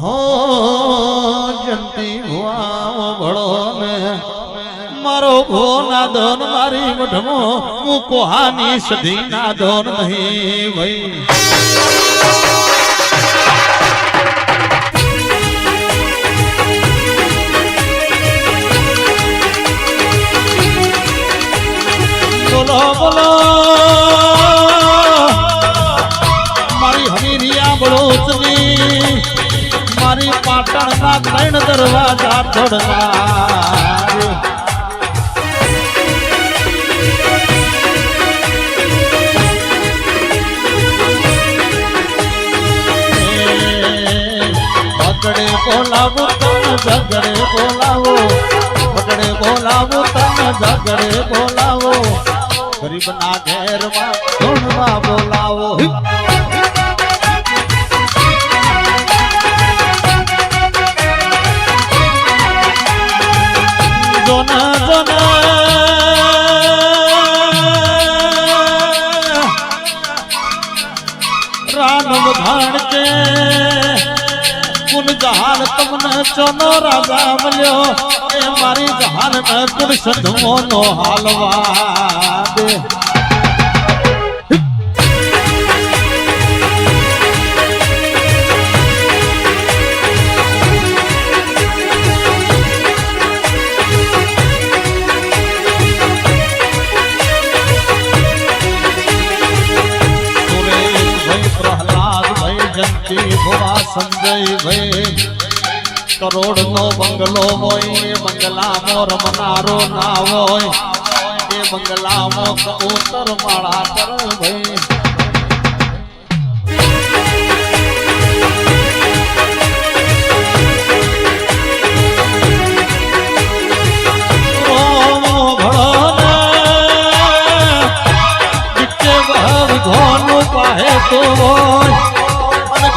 हो जंती हुआ बड़ो ने मारो भो ना दोन मारी मठमो मु कोहानी सधी ना दोन नहीं भाई बोलो बोलो मारी हमीरिया बड़ोचनी मारी पाटण ना त्रण दरवाजा तोड़ना झगड़े बोलावो तन झगड़े बोलावो झगड़े बोलावो तन झगड़े बोलावो गरीब ना घेर में ढूंढवा बोलावो जोना जोना रानव धान के कुन जहान तुमने चोनो राजा मिलो ए मारी जहान में कुन संधमो नो हालवा दे प्रहलाद भाई जंती भुआ संजय भाई करोड़ नो बंगलो होय बंगला मोर मनारो ना होय ए बंगला मो कबूतर माड़ा कर भाई तो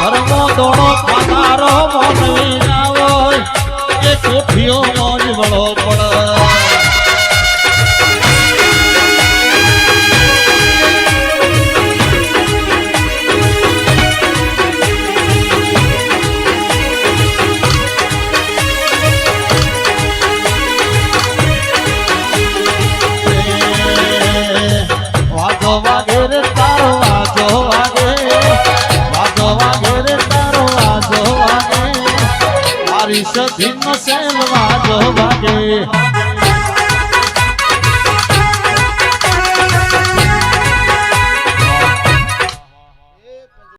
घर में दोनों खानारो मन ना हो ये कोठियों मौज बड़ो पड़ वाजो वागे रे तारो वाजो वागे वाजो वागे रे तारो वाजो वागे मारी सधी मसेल वाजो वागे